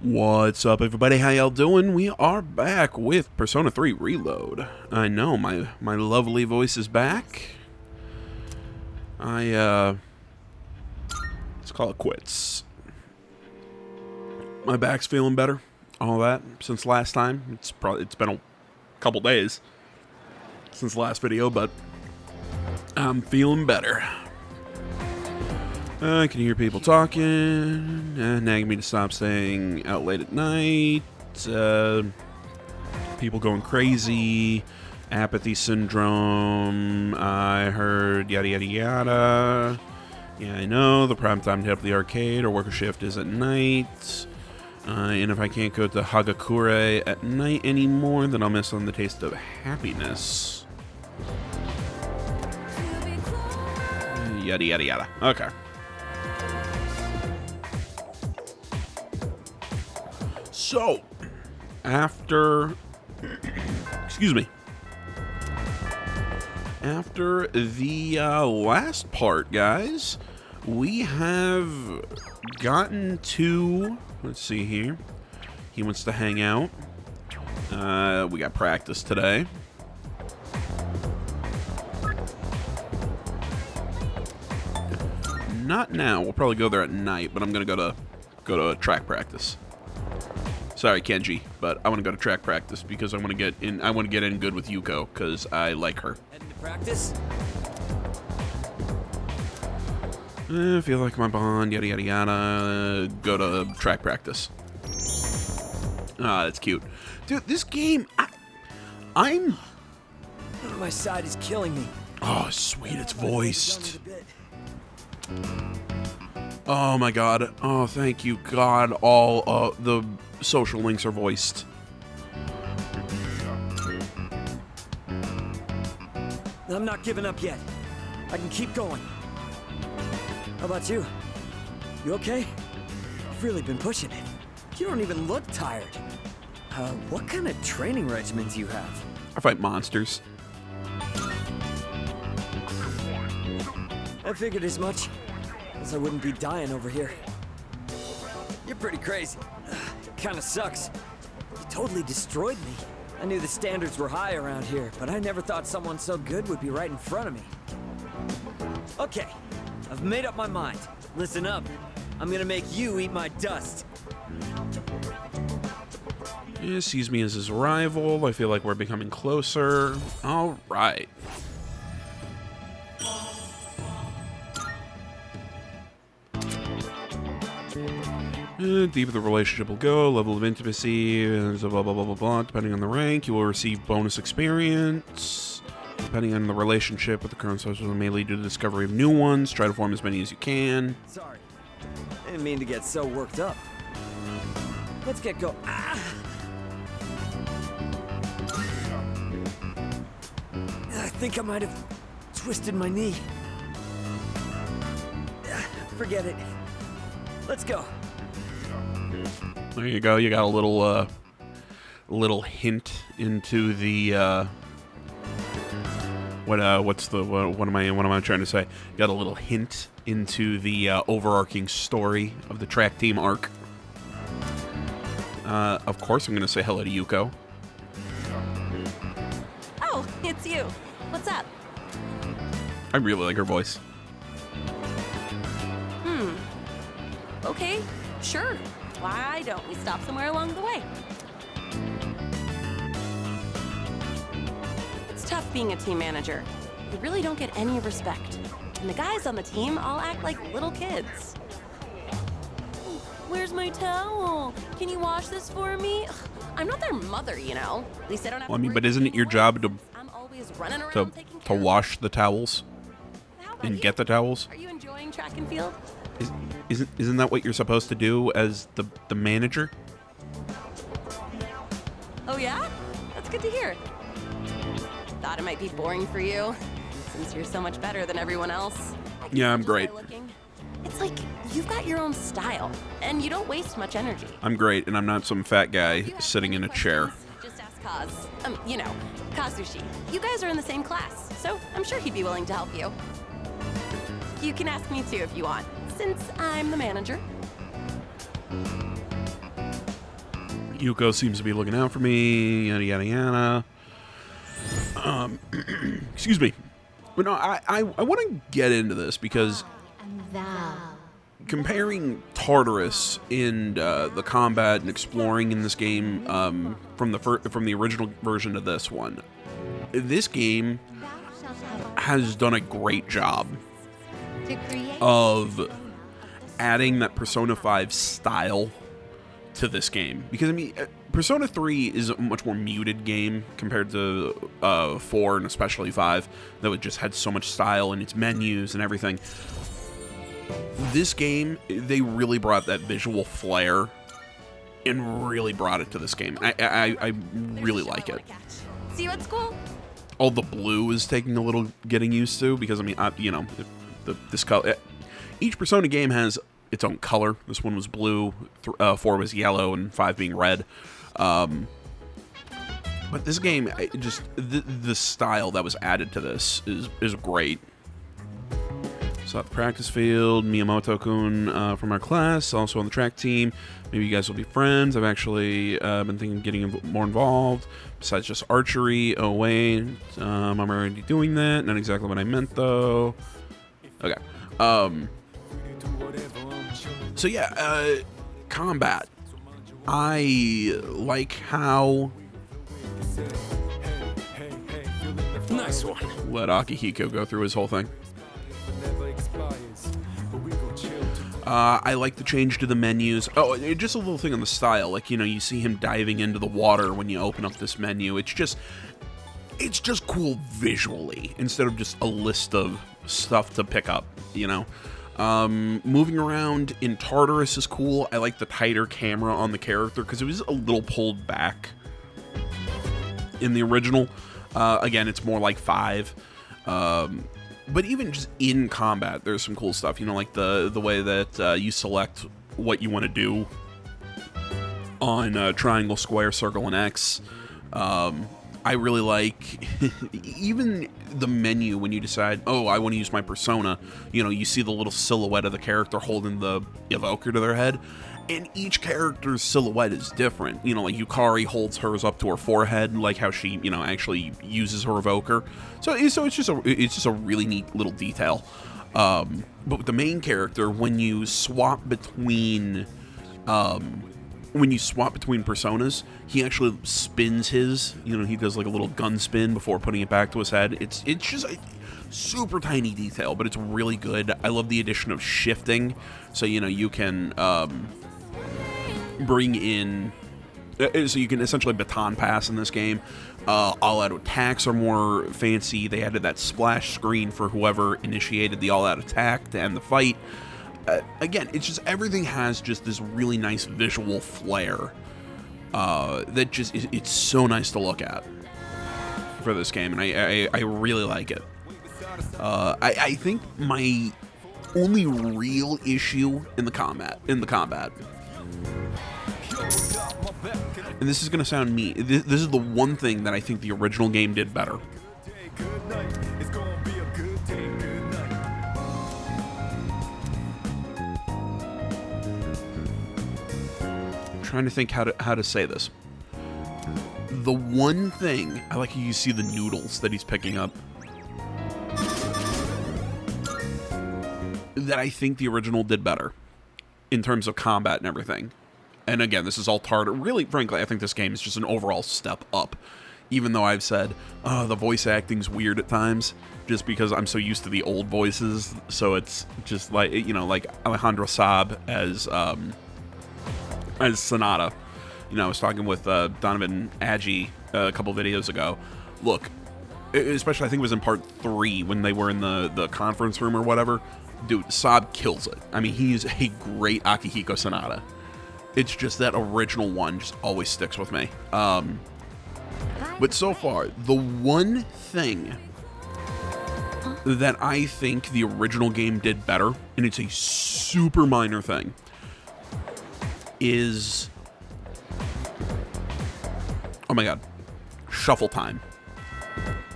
What's up, everybody? How y'all doing? We are back with Persona 3 Reload. I know, my lovely voice is back. Let's call it quits. My back's feeling better. All that since last time. It's been a couple days since the last video, but I'm feeling better. I can hear people talking, nagging me to stop staying out late at night, people going crazy, apathy syndrome, I heard yada yada yada. Yeah, I know, the prime time to head up to the arcade or work a shift is at night, and if I can't go to Hagakure at night anymore, then I'll miss on the taste of happiness. Yada yada yada. Okay. So, after the last part, guys, we have gotten to, let's see here, he wants to hang out, we got practice today. Not now, we'll probably go there at night, but I'm gonna go to track practice. Sorry, Kenji, but I want to go to track practice because I want to get in. I want to get in good with Yuko because I like her. Heading to practice? I feel like my bond, yada yada yada. Go to track practice. Ah, that's cute, dude. This game, I'm. My side is killing me. Oh, sweet, it's voiced. Oh my god. Oh, thank you, God. All the social links are voiced. I'm not giving up yet. I can keep going. How about you? You okay? You've really been pushing it. You don't even look tired. What kind of training regimen do you have? I fight monsters. I figured as much. Else I wouldn't be dying over here. You're pretty crazy. Kinda sucks. You totally destroyed me. I knew the standards were high around here, but I never thought someone so good would be right in front of me. Okay, I've made up my mind. Listen up. I'm gonna make you eat my dust. He sees me as his rival. I feel like we're becoming closer. All right. Deeper the relationship will go, level of intimacy, blah, blah, blah, blah, blah. Depending on the rank, you will receive bonus experience. Depending on the relationship with the current social, may lead to the discovery of new ones. Try to form as many as you can. Sorry. I didn't mean to get so worked up. Let's get go. Ah! I think I might have twisted my knee. Forget it. Let's go. There you go. You got a little hint into the what am I trying to say? You got a little hint into the overarching story of the track team arc. Of course, I'm going to say hello to Yuko. Oh, it's you. What's up? I really like her voice. Okay, sure. Why don't we stop somewhere along the way? It's tough being a team manager. You really don't get any respect. And the guys on the team all act like little kids. Where's my towel? Can you wash this for me? Ugh, I'm not their mother, you know. At least I don't have Well, I to mean, worry but about isn't it your getting job wet. I'm always running around to taking care of wash the towels How about and you? get the towels? Are you enjoying track and field? Isn't that what you're supposed to do as the manager? Oh yeah? That's good to hear. Thought it might be boring for you, since you're so much better than everyone else. I can Yeah, I'm judge just by great. looking. It's like you've got your own style, and you don't waste much energy. I'm great, and I'm not some fat guy If you have sitting in any a chair. questions, Just ask Kaz. You know, Kazushi. You guys are in the same class, so I'm sure he'd be willing to help you. You can ask me too if you want, since I'm the manager. Yuko seems to be looking out for me, yada yada yada. Excuse me. But no, I want to get into this because comparing Tartarus and the combat and exploring in this game from the original version to this one, this game has done a great job of adding that Persona 5 style to this game. Because, I mean, Persona 3 is a much more muted game compared to 4 and especially 5, though it just had so much style in its menus and everything. This game, they really brought that visual flair and really brought it to this game. I really like it. See you at school? All the blue is taking a little getting used to because, I mean, this color. Each Persona game has its own color. This one was blue, 4 was yellow, and 5 being red. But this game, just the style that was added to this is great. So at the practice field, Miyamoto-kun from our class, also on the track team. Maybe you guys will be friends. I've actually been thinking of getting more involved, besides just archery. Oh, wait. I'm already doing that. Not exactly what I meant, though. Okay. So, yeah, combat. I like how... Nice one. Let Akihiko go through his whole thing. I like the change to the menus. Oh, just a little thing on the style. Like, you know, you see him diving into the water when you open up this menu. It's just cool visually instead of just a list of stuff to pick up, you know? Moving around in Tartarus is cool. I like the tighter camera on the character because it was a little pulled back in the original. Again, it's more like 5. But even just in combat, there's some cool stuff. You know, like the way that you select what you want to do on triangle, square, circle, and X. I really like even the menu when you decide, oh, I want to use my persona. You know, you see the little silhouette of the character holding the evoker to their head. And each character's silhouette is different. You know, like Yukari holds hers up to her forehead, like how she, you know, actually uses her evoker. So it's just a really neat little detail. But with the main character, when you swap between personas, he actually spins his. You know, he does like a little gun spin before putting it back to his head. It's just a super tiny detail, but it's really good. I love the addition of shifting, so you know you can bring in, so you can essentially baton pass in this game. All-out attacks are more fancy. They added that splash screen for whoever initiated the all-out attack to end the fight. Again, it's just everything has just this really nice visual flair that just it's so nice to look at for this game, and I really like it. I think my only real issue in the combat, and this is going to sound mean, this is the one thing that I think the original game did better. I'm trying to think how to say this. The one thing I like, you see the noodles that he's picking up, that I think the original did better in terms of combat and everything. And again, this is all Tartar. Really, frankly, I think this game is just an overall step up. Even though I've said, the voice acting's weird at times, just because I'm so used to the old voices. So it's just like, you know, like Alejandro Saab as Sonata. You know, I was talking with Donovan Agee a couple videos ago. Look, especially I think it was in part 3 when they were in the conference room or whatever. Dude, Saab kills it. I mean, he's a great Akihiko Sonata. It's just that original one just always sticks with me. But so far, the one thing that I think the original game did better, and it's a super minor thing, is, oh my god, shuffle time.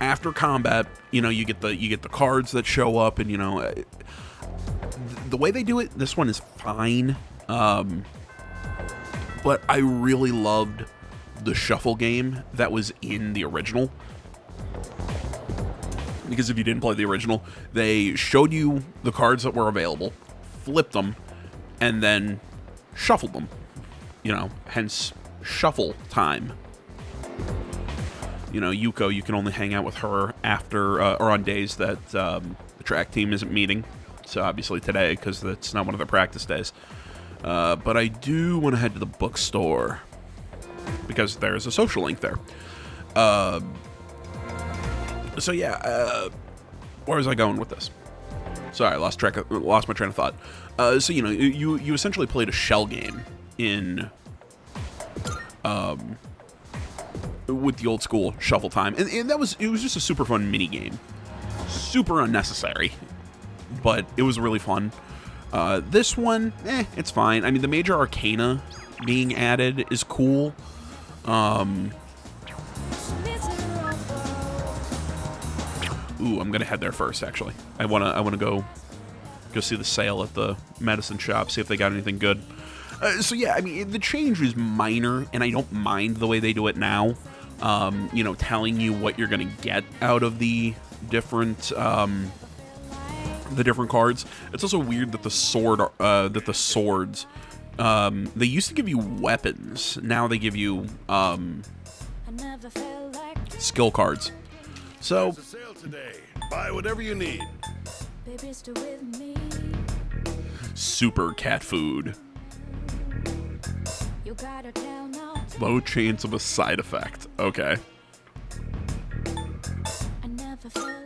After combat, you know, you get the cards that show up, and you know, the way they do it, this one is fine. but I really loved the shuffle game that was in the original. Because if you didn't play the original, they showed you the cards that were available, flipped them, and then shuffled them. You know, hence shuffle time. You know, Yuko, you can only hang out with her after, or on days that the track team isn't meeting. So obviously today, because that's not one of their practice days. But I do want to head to the bookstore, because there's a social link there. So yeah, where was I going with this? Sorry, I lost my train of thought. So you know, you essentially played a shell game in with the old school shuffle time, and it was just a super fun mini game, super unnecessary, but it was really fun. This one, it's fine. I mean, the major arcana being added is cool. Ooh, I'm gonna head there first. Actually, I wanna go see the sale at the medicine shop, see if they got anything good. So yeah, I mean, the change is minor, and I don't mind the way they do it now. You know, telling you what you're gonna get out of the different cards. It's also weird that the swords, they used to give you weapons. Now they give you skill cards. So Sale today. Buy whatever you need. super cat food. Low chance of a side effect. Okay.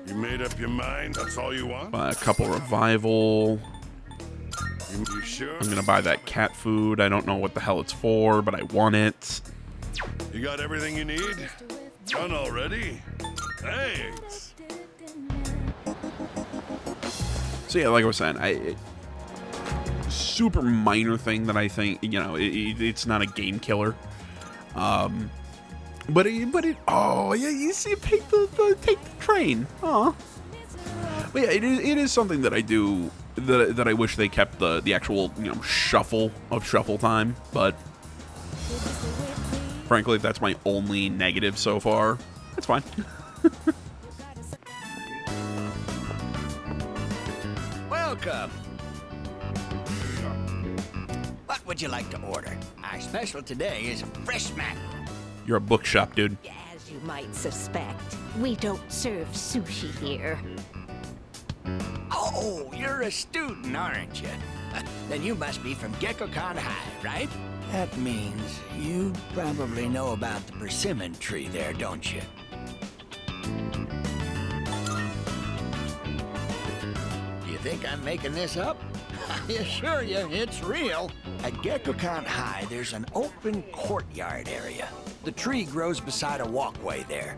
You made up your mind? That's all you want? Buy a couple revival. You sure? I'm gonna buy that cat food. I don't know what the hell it's for, but I want it. You got everything you need? Done already? Thanks. So yeah, like I was saying, super minor thing that I think, you know, it's not a game killer. But it oh yeah, you see it take the train. Aw. But yeah, it is something that I do that I wish they kept the actual, you know, shuffle time, but frankly, if that's my only negative so far, that's fine. Welcome. What would you like to order? Our special today is fresh mango. You're a bookshop, dude. As you might suspect, we don't serve sushi here. Oh, you're a student, aren't you? Then you must be from Gekkoukan High, right? That means you probably know about the persimmon tree there, don't you? Do you think I'm making this up? I assure you, it's real. At Gekkoukan High, there's an open courtyard area. The tree grows beside a walkway there.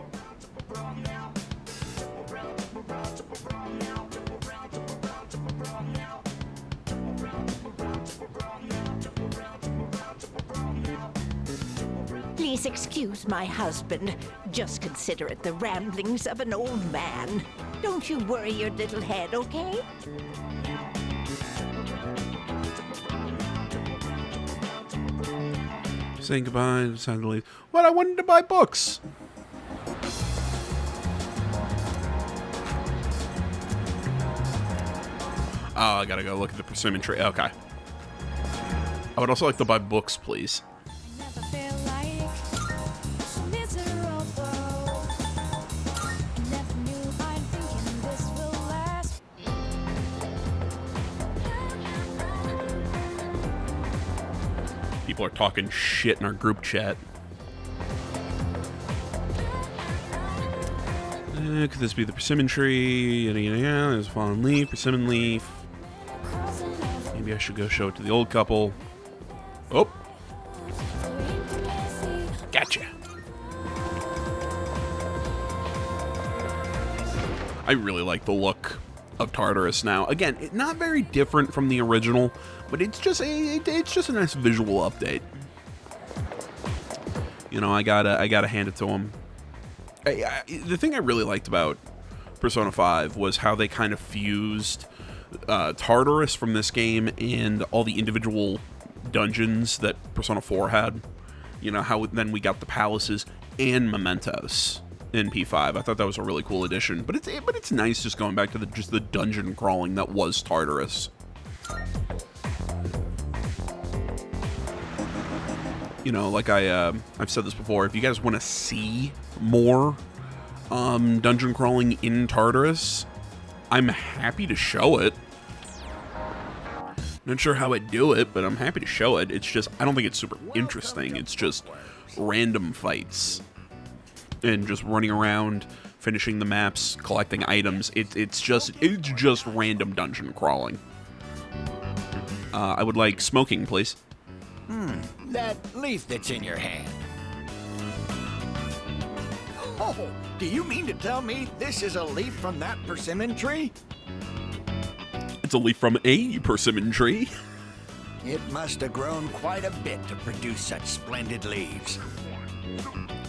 Please excuse my husband. Just consider it the ramblings of an old man. Don't you worry your little head, okay? Saying goodbye, decided to leave. What? I wanted to buy books. Oh, I gotta go look at the persimmon tree. Okay. I would also like to buy books, please. People are talking shit in our group chat. Could this be the persimmon tree? Yada, yada, yada. There's a fallen leaf, persimmon leaf. Maybe I should go show it to the old couple. Oh. Gotcha. I really like the look of Tartarus now. Again, not very different from the original, but it's just a nice visual update. You know, I gotta hand it to him. The thing I really liked about Persona 5 was how they kind of fused Tartarus from this game and all the individual dungeons that Persona 4 had. You know, how then we got the palaces and mementos in P5. I thought that was a really cool addition. But it's nice just going back to just the dungeon crawling that was Tartarus. You know, like I've said this before, if you guys want to see more dungeon crawling in Tartarus, I'm happy to show it. Not sure how I'd do it, but I'm happy to show it. It's just, I don't think it's super interesting. It's just random fights. And just running around, finishing the maps, collecting items. It's just random dungeon crawling. I would like smoking, please. That leaf that's in your hand. Oh, do you mean to tell me this is a leaf from that persimmon tree? It's a leaf from a persimmon tree. It must have grown quite a bit to produce such splendid leaves.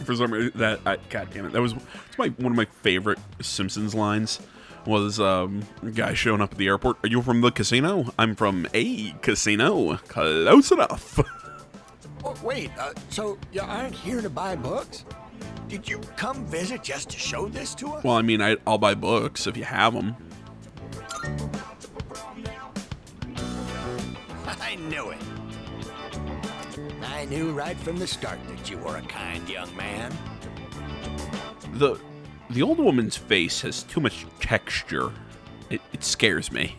For some reason, God damn it, it's one of my favorite Simpsons lines. Was a guy showing up at the airport. Are you from the casino? I'm from a casino. Close enough. Oh, wait, so you aren't here to buy books? Did you come visit just to show this to us? Well, I mean, I'll buy books if you have them. I knew it. I knew right from the start that you were a kind young man. The old woman's face has too much texture. It scares me.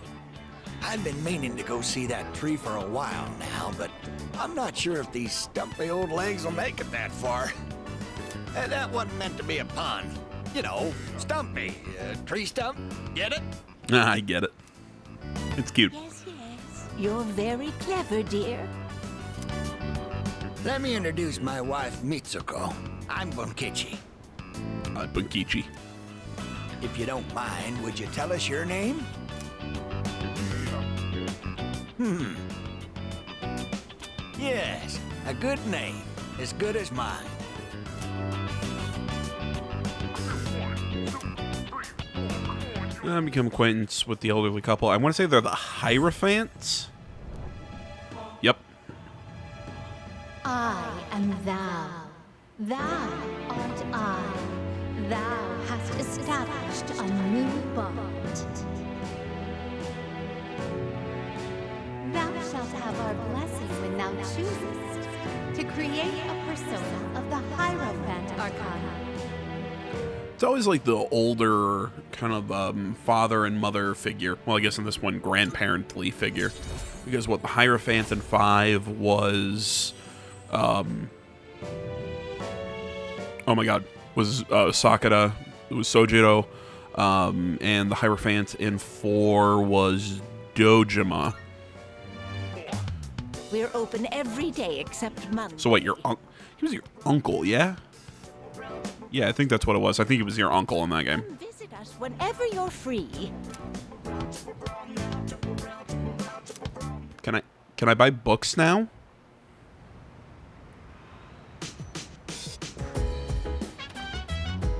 I've been meaning to go see that tree for a while now, but I'm not sure if these stumpy old legs will make it that far. That wasn't meant to be a pun. You know, stumpy. Tree stump. Get it? I get it. It's cute. Yes, yes. You're very clever, dear. Let me introduce my wife, Mitsuko. I'm Bunkichi. Bunkichi. If you don't mind, would you tell us your name? Yes, a good name. As good as mine. Become acquaintance with the elderly couple. I want to say they're the Hierophants. Yep. I am thou. Thou art I. Thou hast established a new bond. Thou shalt have our blessing when thou choosest to create a persona of the Hierophant Arcana. It's always like the older kind of father and mother figure. Well, I guess in this one, grandparently figure. Because what the Hierophant in 5 was... oh my god. Was Sakura. It was Sojiro. And the Hierophant in 4 was Dojima. We're open every day except Monday. So what, he was your uncle, yeah? Yeah, I think that's what it was. I think he was your uncle in that game. Come visit us whenever you're free. Can I buy books now?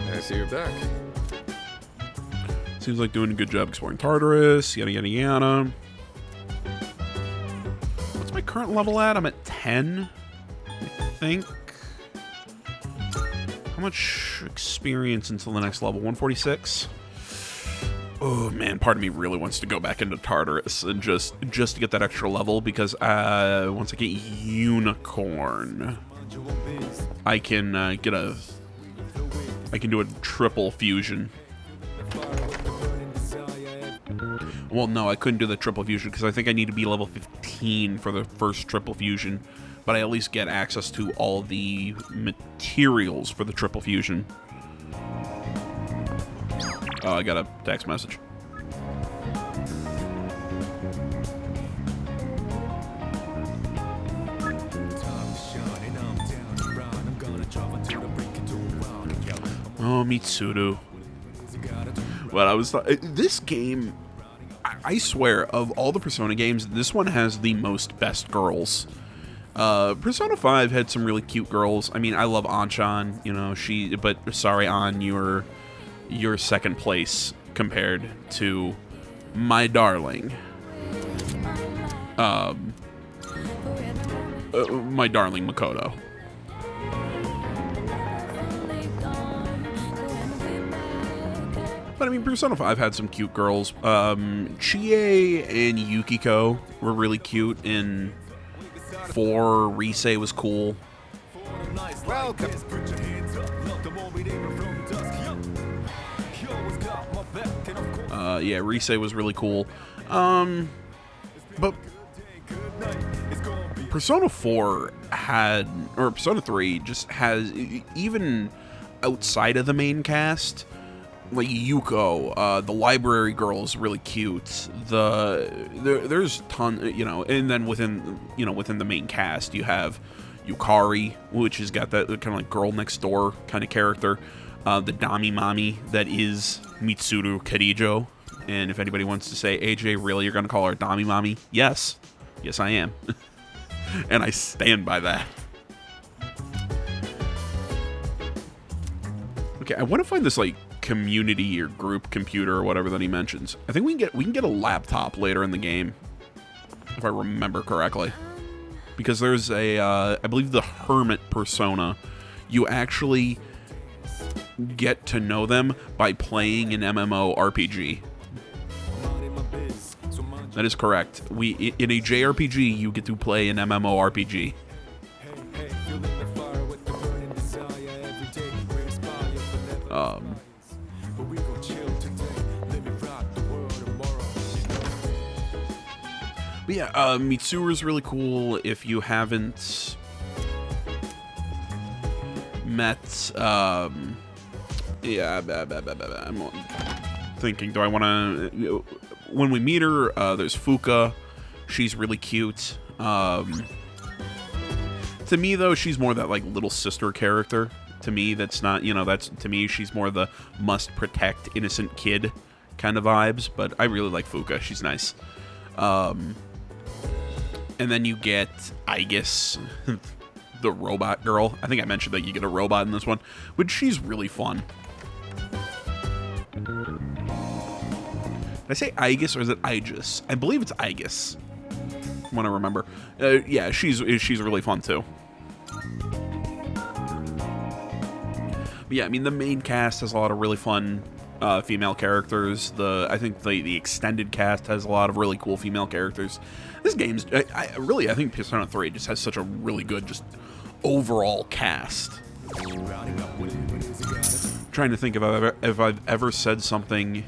I see you're back. Seems like doing a good job exploring Tartarus, yada yada yada. What's my current level at? I'm at 10, I think. How much experience until the next level? 146? Oh man, part of me really wants to go back into Tartarus and just to get that extra level, because once I get Unicorn, I can do a triple fusion. Well, no, I couldn't do the triple fusion because I think I need to be level 15 for the first triple fusion, but I at least get access to all the materials for the triple fusion. Oh, I got a text message. Oh, Mitsuru. Well, this game, I swear, of all the Persona games, this one has the most best girls. Persona 5 had some really cute girls. I mean, I love Anshan, you know, but sorry, An, you're second place compared to my darling. my darling Makoto. But I mean, Persona 5 had some cute girls. Chie and Yukiko were really cute. In 4, Rise was cool. Welcome. Yeah, Rise was really cool. But Persona 4 had, or Persona 3 just has, even outside of the main cast, like Yuko, the library girl is really cute. There's ton, you know, and then within the main cast you have Yukari, which has got that kind of like girl next door kind of character. The Dami Mami that is Mitsuru Karijo. And if anybody wants to say, AJ, really, you're going to call her Dami Mami? Yes. Yes, I am. And I stand by that. Okay, I want to find this, like, community or group computer or whatever that he mentions. I think we can get a laptop later in the game, if I remember correctly. Because there's a, I believe the Hermit persona, you actually get to know them by playing an MMORPG. That is correct. In a JRPG, you get to play an MMORPG. But yeah, Mitsuru is really cool. If you haven't met, yeah, I'm thinking, do I want to? When we meet her, there's Fuka. She's really cute. To me, though, she's more that like little sister character. To me, that's not, you know, that's, to me, she's more the must protect innocent kid kind of vibes. But I really like Fuka. She's nice. And then you get Aigis, the robot girl. I think I mentioned that you get a robot in this one, but she's really fun. Did I say Aigis or is it Aegis? I believe it's Aegis. I want to remember. Yeah, she's really fun too. But yeah, I mean the main cast has a lot of really fun female characters. I think the extended cast has a lot of really cool female characters. This game's I think Persona 3 just has such a really good just overall cast. I'm trying to think if I've ever said something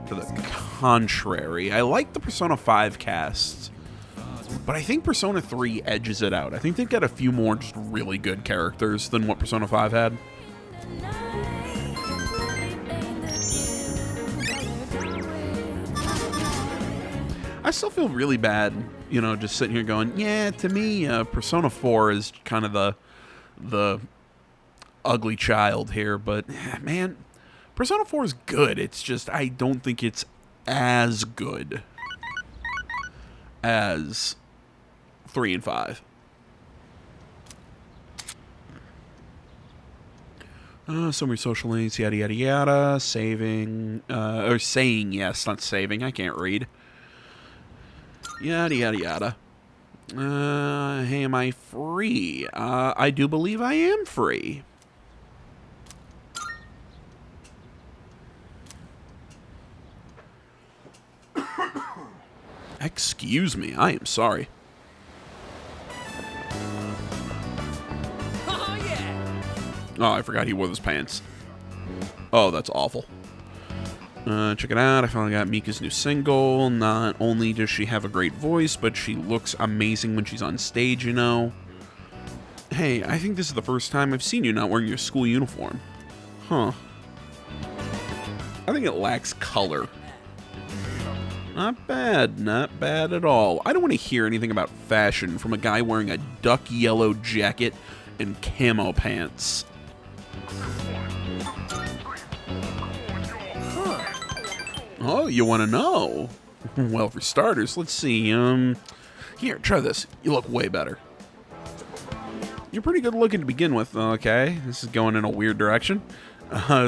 to the contrary. I like the Persona 5 cast, but I think Persona 3 edges it out. I think they've got a few more just really good characters than what Persona 5 had. I still feel really bad, you know, just sitting here going, yeah, to me, Persona 4 is kind of the ugly child here, but man, Persona 4 is good. It's just, I don't think it's as good as 3 and 5. Some of your social links, yada, yada, yada. Saving, or saying yes, not saving. I can't read. Yada, yada, yada. Hey, am I free? I do believe I am free. Excuse me, I am sorry. Oh, yeah! Oh, I forgot he wore those pants. Oh, that's awful. Check it out, I finally got Mika's new single. Not only does she have a great voice, but she looks amazing when she's on stage, you know. Hey, I think this is the first time I've seen you not wearing your school uniform. Huh. I think it lacks color. Not bad at all. I don't want to hear anything about fashion from a guy wearing a duck yellow jacket and camo pants. Oh, you want to know? Well, for starters, let's see. Here, try this. You look way better. You're pretty good looking to begin with. Okay, this is going in a weird direction.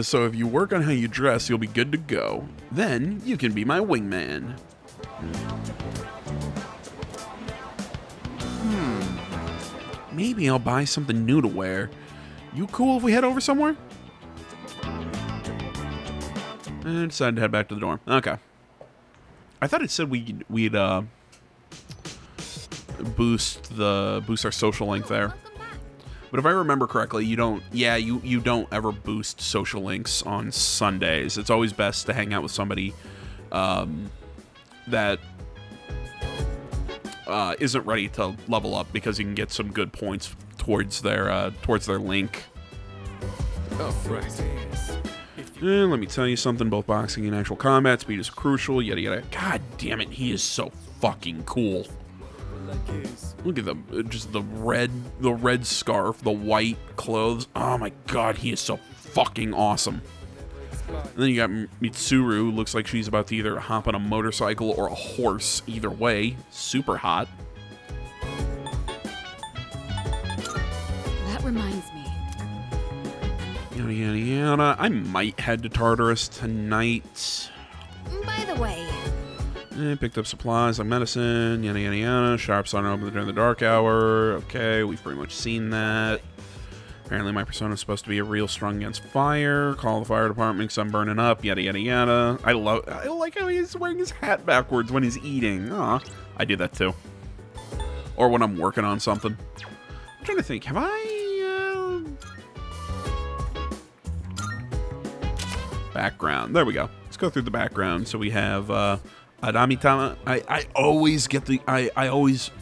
So if you work on how you dress, you'll be good to go. Then you can be my wingman. maybe I'll buy something new to wear. You cool if we head over somewhere? And decided to head back to the dorm. Okay. I thought it said we'd boost our social link there. But if I remember correctly, you don't ever boost social links on Sundays. It's always best to hang out with somebody that isn't ready to level up, because you can get some good points towards their link. Oh, right. And let me tell you something, both boxing and actual combat speed is crucial, yada yada. God damn it, he is so fucking cool. Look at the red scarf, the white clothes. Oh my god, he is so fucking awesome. And then you got Mitsuru, looks like she's about to either hop on a motorcycle or a horse. Either way, super hot. That reminds me. Yada yada yada. I might head to Tartarus tonight. By the way, Picked up supplies like medicine, yada yada yada. Shops aren't open during the dark hour. Okay, we've pretty much seen that. Apparently my persona is supposed to be a real strong against fire. Call the fire department because I'm burning up, yada yada yada. I like how he's wearing his hat backwards when he's eating. Aw, I do that too. Or when I'm working on something. I'm trying to think, have I... Background, there we go. Let's go through the background. So we have Adamitama. I always get I always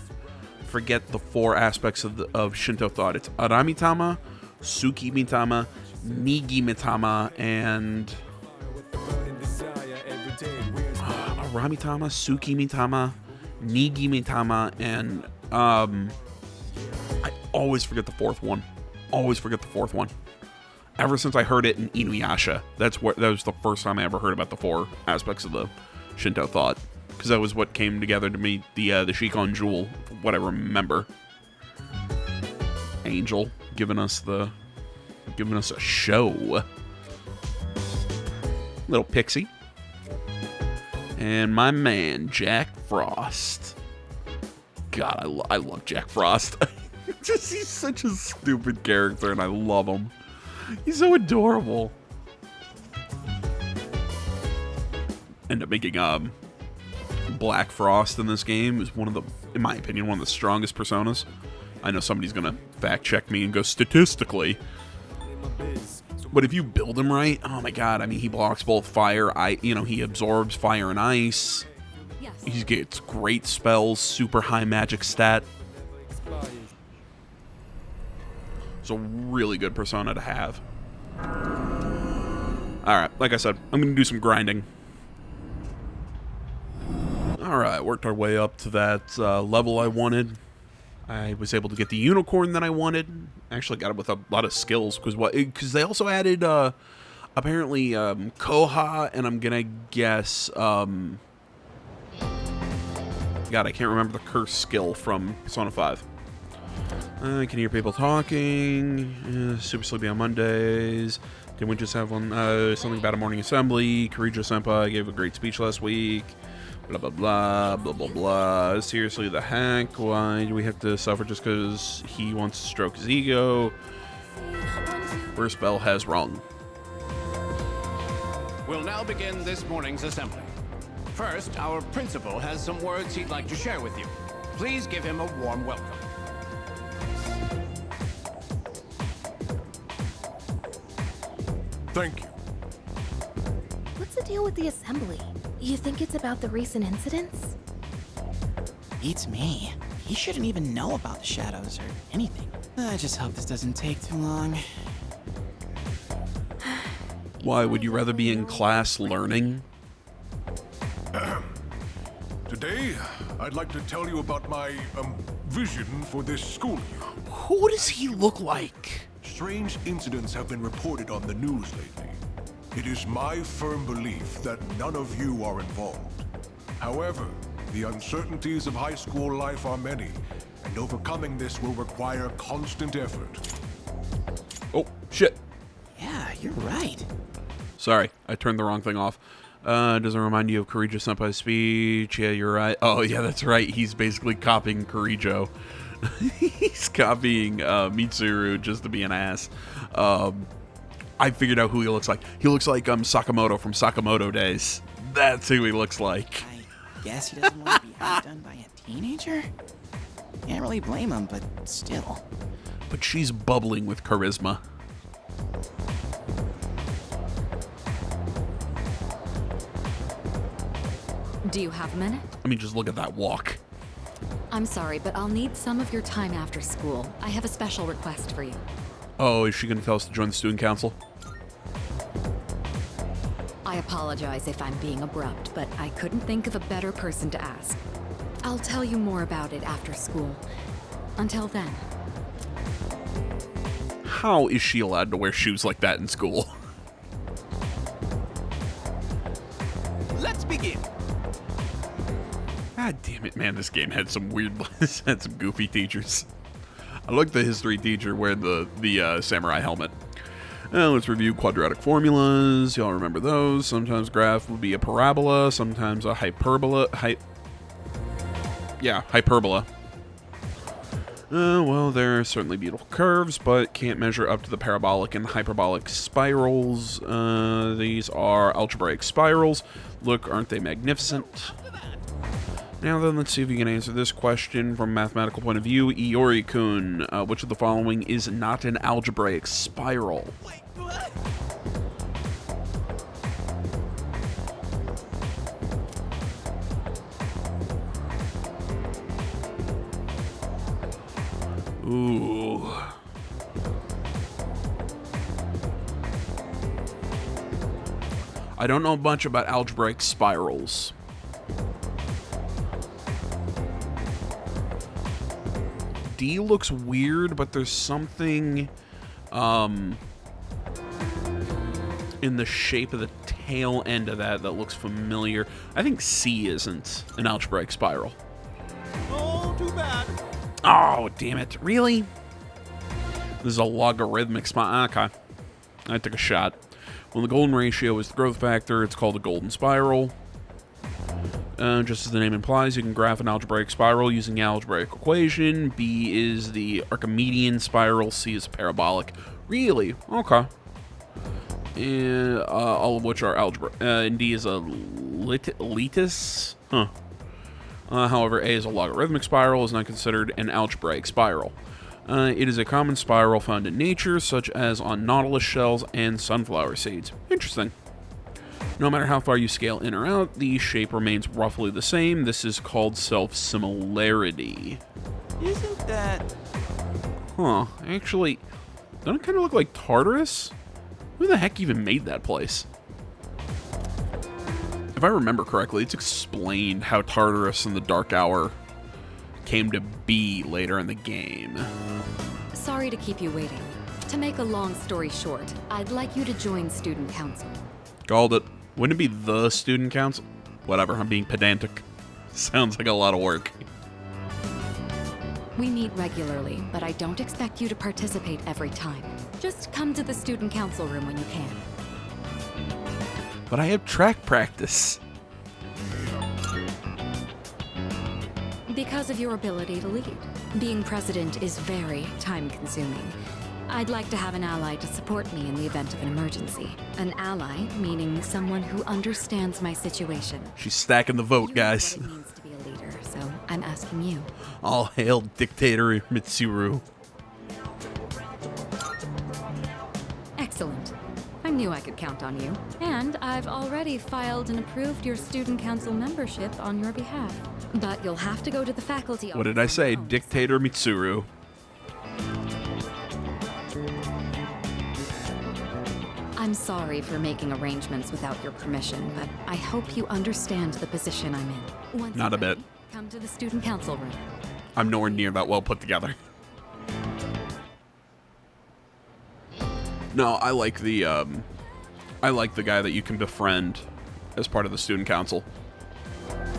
forget the four aspects of Shinto thought. It's Adamitama, Tsukimitama, Nigimitama, and Aramitama, Tsukimitama, Nigimitama, and I always forget the fourth one. Always forget the fourth one. Ever since I heard it in Inuyasha, that was the first time I ever heard about the four aspects of the Shinto thought, because that was what came together to me. The Shikon Jewel, what I remember. Angel giving us a show. Little Pixie. And my man Jack Frost. God, I love Jack Frost. He's such a stupid character, and I love him. He's so adorable. End up making Black Frost in this game is in my opinion, one of the strongest personas. I know somebody's gonna fact check me and go statistically, but if you build him right, oh my god! I mean, he blocks both fire. He absorbs fire and ice. He gets great spells, super high magic stat. It's a really good persona to have. Alright, like I said, I'm going to do some grinding. Alright, worked our way up to that level I wanted. I was able to get the unicorn that I wanted. Actually got it with a lot of skills, because they also added, apparently, Koha, and I'm going to guess, God, I can't remember the curse skill from Persona 5. I can hear people talking. Super sleepy on Mondays. Didn't we just have one? Something about a morning assembly. Kirijo Senpai gave a great speech last week. Blah, blah, blah, blah, blah, blah. Seriously, the heck? Why do we have to suffer just because he wants to stroke his ego? First bell has rung. We'll now begin this morning's assembly. First, our principal has some words he'd like to share with you. Please give him a warm welcome. Thank you. What's the deal with the assembly? You think it's about the recent incidents? Beats me. He shouldn't even know about the shadows or anything. I just hope this doesn't take too long. Why, would you rather be in class learning? Today, I'd like to tell you about my, vision for this school year. Who does he look like? Strange incidents have been reported on the news lately. It is my firm belief that none of you are involved. However, the uncertainties of high school life are many, and overcoming this will require constant effort. Oh, shit. Yeah, you're right. Sorry, I turned the wrong thing off. Does it remind you of Kirijo Senpai's speech? Yeah, you're right. Oh, yeah, that's right. He's basically copying Kirijo. He's copying Mitsuru just to be an ass. I figured out who he looks like. He looks like Sakamoto from Sakamoto Days. That's who he looks like. I guess he doesn't want to be outdone by a teenager? Can't really blame him, but still. But she's bubbling with charisma. Do you have a minute? I mean, just look at that walk. I'm sorry, but I'll need some of your time after school. I have a special request for you. Oh, is she going to tell us to join the student council? I apologize if I'm being abrupt, but I couldn't think of a better person to ask. I'll tell you more about it after school. Until then. How is she allowed to wear shoes like that in school? Let's begin. God damn it, man, this game had some weird, had some goofy teachers. I like the history teacher wearing the samurai helmet. Let's review quadratic formulas. Y'all remember those. Sometimes graph would be a parabola, sometimes a hyperbola. Hyperbola. Well, they're certainly beautiful curves, but can't measure up to the parabolic and hyperbolic spirals. These are algebraic spirals. Look, aren't they magnificent? Now then, let's see if you can answer this question from a mathematical point of view. Iori-kun, which of the following is not an algebraic spiral? Ooh. I don't know much about algebraic spirals. D looks weird, but there's something in the shape of the tail end of that looks familiar. I think C isn't an algebraic spiral. Oh, too bad. Oh, damn it. Really? This is a logarithmic spiral. Okay. I took a shot. When the golden ratio is the growth factor, it's called a golden spiral. Just as the name implies, you can graph an algebraic spiral using the algebraic equation. B is the Archimedean spiral. C is parabolic. Really? Okay. All of which are algebra. And D is a lattice. Huh. However, A is a logarithmic spiral, is not considered an algebraic spiral. It is a common spiral found in nature, such as on nautilus shells and sunflower seeds. Interesting. No matter how far you scale in or out, the shape remains roughly the same. This is called self-similarity. Isn't that... Huh. Actually, doesn't it kind of look like Tartarus? Who the heck even made that place? If I remember correctly, it's explained how Tartarus and the Dark Hour came to be later in the game. Sorry to keep you waiting. To make a long story short, I'd like you to join Student Council. Called it. Wouldn't it be the student council? Whatever, I'm being pedantic. Sounds like a lot of work. We meet regularly, but I don't expect you to participate every time. Just come to the student council room when you can. But I have track practice. Because of your ability to lead. Being president is very time-consuming. I'd like to have an ally to support me in the event of an emergency. An ally, meaning someone who understands my situation. She's stacking the vote, guys. You know what it means to be a leader, so I'm asking you. All hail Dictator Mitsuru. Excellent. I knew I could count on you. And I've already filed and approved your student council membership on your behalf. But you'll have to go to the faculty office. What did I say? Dictator Mitsuru. I'm sorry for making arrangements without your permission, but I hope you understand the position I'm in. Once Not a you're bit. ready, come to the student council room. I'm nowhere near that well put together. No, I like the guy that you can befriend as part of the student council.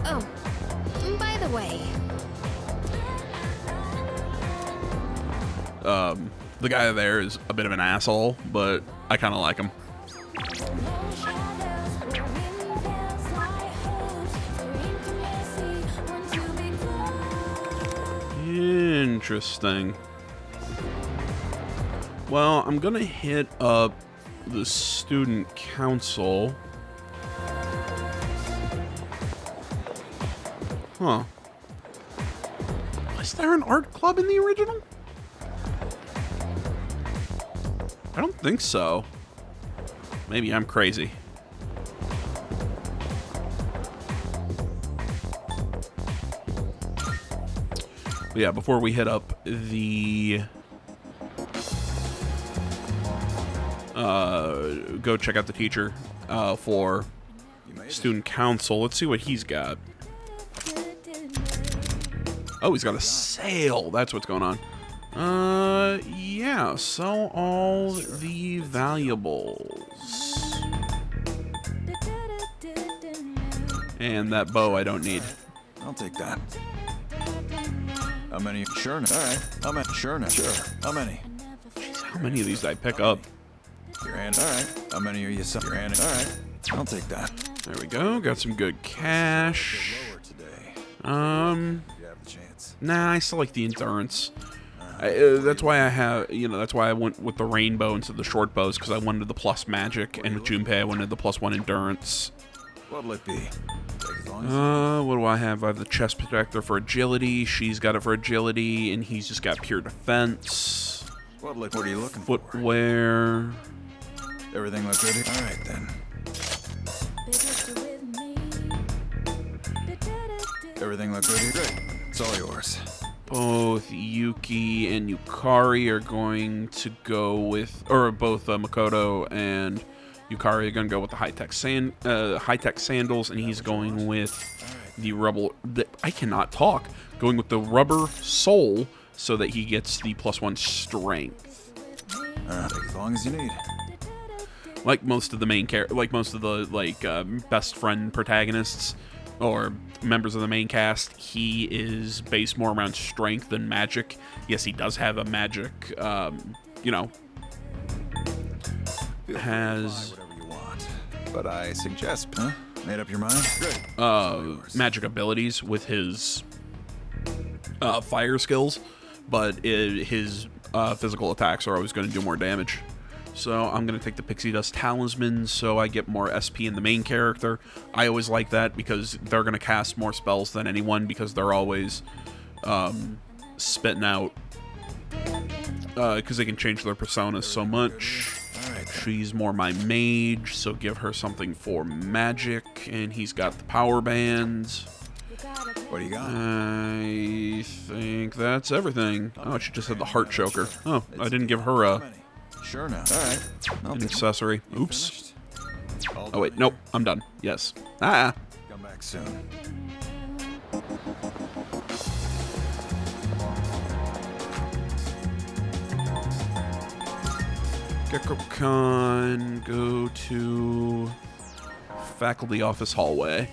Oh, by the way. The guy there is a bit of an asshole, but I kind of like him. Interesting. Well, I'm gonna hit up the student council. Huh. Was there an art club in the original? I don't think so. Maybe I'm crazy. But yeah, before we hit up the... go check out the teacher for student council. Let's see what he's got. Oh, he's got a sale. That's what's going on. Yeah, sell all the valuables. And that bow I don't need. I'll take that. How many? Sure. All right. How many? Sure. Sure. How many? Jeez, how many of these did I pick up? Your hand. All right. How many are you selling? Your hand. All right. I'll take that. There we go. Got some good cash. Nah, I still like the endurance. That's why I have, that's why I went with the rainbow instead of the short bows, because I wanted the plus magic, and with Junpei I wanted the +1 endurance. What'll it be? What do I have? I have the chest protector for agility. She's got it for agility, and he's just got pure defense. What are you looking for? Footwear. Everything look good? All right then. Everything look good? Great. It's all yours. Both Yuki and Yukari are going to go with, or both Makoto and Yukari are going to go with the high-tech sandals, and he's going with the rubber. I cannot talk. Going with the rubber sole so that he gets the +1 strength. Take as long as you need. Like most of the main like most of the best friend protagonists or members of the main cast, he is based more around strength than magic. Yes, he does have a magic, has whatever you want, but I suggest, made up your mind? Great. Magic abilities with his fire skills, but his physical attacks are always going to do more damage. So I'm going to take the Pixie Dust Talisman so I get more SP in the main character. I always like that because they're going to cast more spells than anyone because they're always spitting out, because they can change their personas so much. She's more my mage, so give her something for magic, and he's got the power bands. What do you got? I think that's everything. Oh, she just had the heart choker. Oh, I didn't give her a... Sure now. All right. An accessory. Oops. Oh wait, nope. I'm done. Yes. Ah. Come back soon. Gekko-kan, go to faculty office hallway.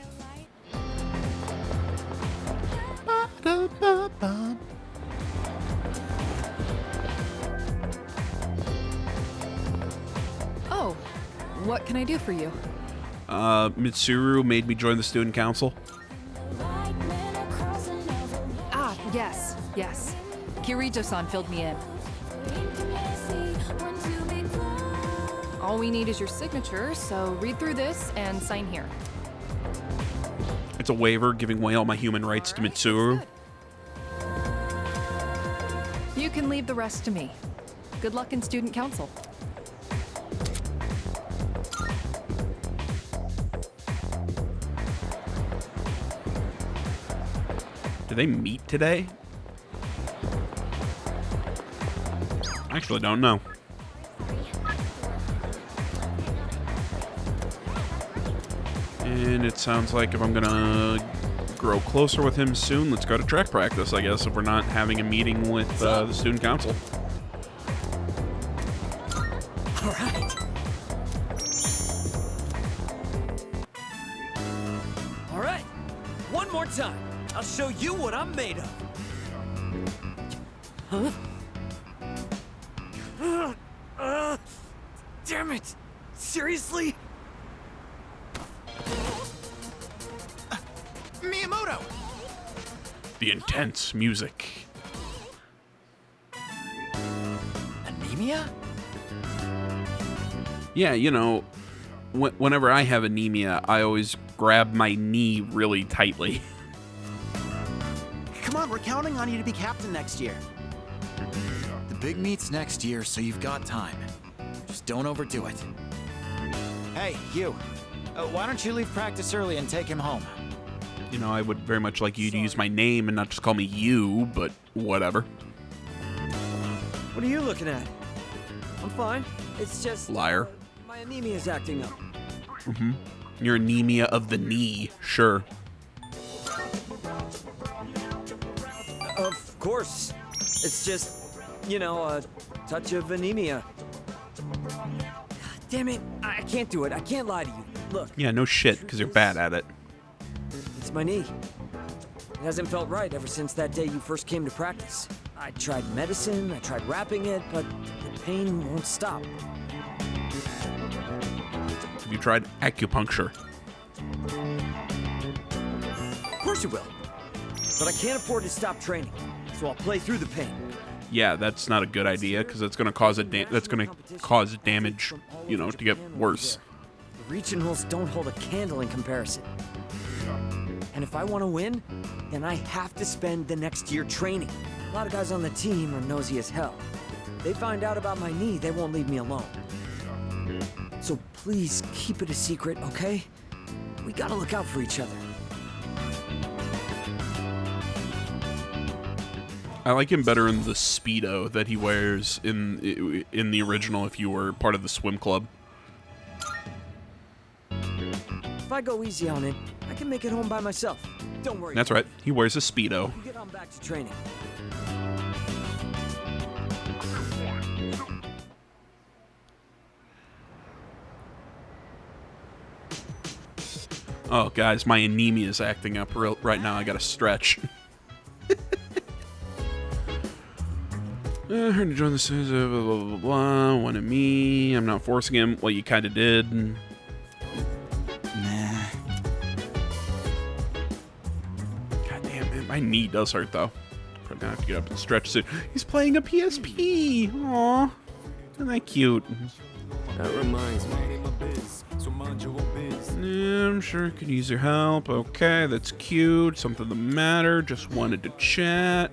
Oh, what can I do for you? Mitsuru made me join the student council. Ah, yes. Kirito-san filled me in. All we need is your signature, so read through this and sign here. It's a waiver giving away all my human rights to Mitsuru. You can leave the rest to me. Good luck in student council. Do they meet today? I actually don't know. And it sounds like if I'm gonna grow closer with him soon, let's go to track practice, I guess, if we're not having a meeting with the student council. All right. All right. One more time. I'll show you what I'm made of. Huh? Damn it! Seriously? Miyamoto! The intense music. Anemia? Yeah, you know, whenever I have anemia, I always grab my knee really tightly. Come on, we're counting on you to be captain next year. The big meet's next year, so you've got time. Just don't overdo it. Hey, you. Why don't you leave practice early and take him home? You know, I would very much like you to use my name and not just call me you, but whatever. What are you looking at? I'm fine. It's just... Liar. My anemia's acting up. Mm-hmm. Your anemia of the knee, sure. Of course. It's just, you know, a touch of anemia. God damn it. I can't do it. I can't lie to you. Look. Yeah, no shit, because you're bad at it. It's my knee. It hasn't felt right ever since that day you first came to practice. I tried medicine, I tried wrapping it, but the pain won't stop. Have you tried acupuncture? Of course you will. But I can't afford to stop training, so I'll play through the pain. Yeah, that's not a good idea because it's going to cause cause damage, you know, to get worse. The regionals don't hold a candle in comparison. And if I want to win, then I have to spend the next year training. A lot of guys on the team are nosy as hell. They find out about my knee, they won't leave me alone. So please keep it a secret, okay? We gotta look out for each other. I like him better in the Speedo that he wears in the original if you were part of the swim club. If I go easy on it, I can make it home by myself. Don't worry. That's right. He wears a Speedo. You get on back to training. Oh, guys, my anemia is acting up right now. I gotta stretch. I heard to join the blah, blah, blah, blah. One of me. I'm not forcing him. Well, you kind of did. Nah. God damn it. My knee does hurt, though. Probably gonna have to get up and stretch soon. He's playing a PSP. Aw. Isn't that cute? That reminds me. Yeah, I'm sure could use your help. Okay, that's cute. Something the matter. Just wanted to chat.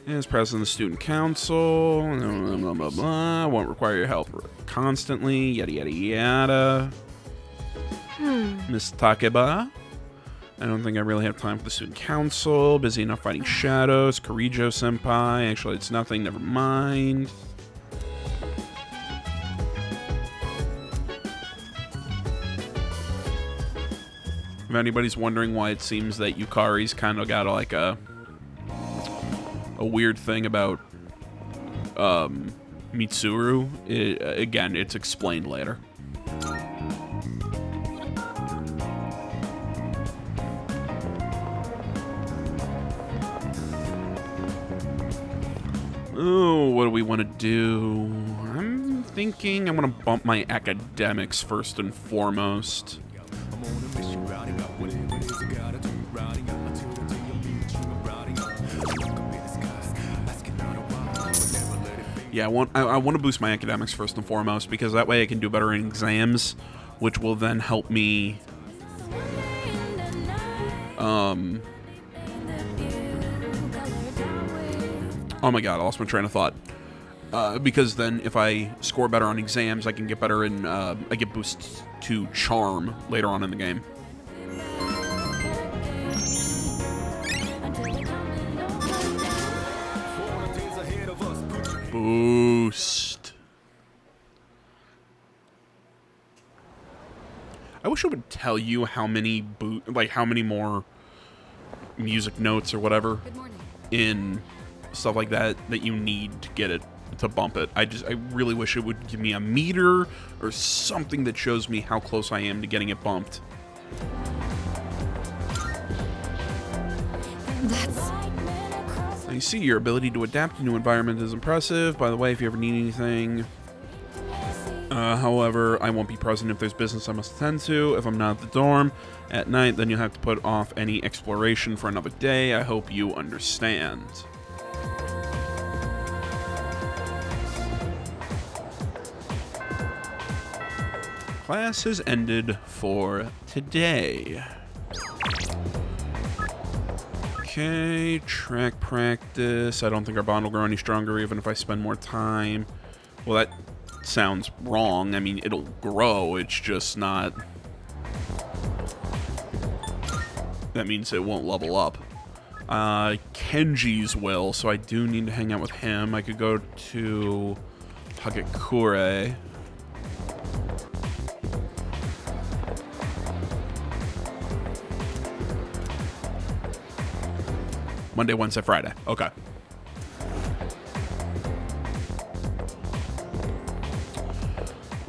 As president of the student council, blah, blah, blah, blah. Won't require your help constantly, yada, yada, yada. Miss Takeba. I don't think I really have time for the student council. Busy enough fighting shadows. Kirijo-senpai. Actually, it's nothing. Never mind. If anybody's wondering why it seems that Yukari's kind of got like a weird thing about Mitsuru, again, it's explained later. Oh, what do we want to do? I'm thinking I'm going to bump my academics first and foremost. Yeah, I want to boost my academics first and foremost because that way I can do better in exams, which will then help me. Oh my god, I lost my train of thought. Because then if I score better on exams, I can get better in. I get boosts to charm later on in the game. Boost. I wish I would tell you how many how many more music notes or whatever in stuff like that you need to get it to bump it. I really wish it would give me a meter or something that shows me how close I am to getting it bumped. Now you see, your ability to adapt to new environment is impressive. By the way, if you ever need anything. However, I won't be present if there's business I must attend to. If I'm not at the dorm at night, then you'll have to put off any exploration for another day. I hope you understand. class has ended for today. Okay, track practice. I don't think our bond will grow any stronger even if I spend more time. Well, that sounds wrong. I mean, it'll grow, it's just not... That means it won't level up. Kenji's will, so I do need to hang out with him. I could go to Hagakure. Monday, Wednesday, Friday. Okay.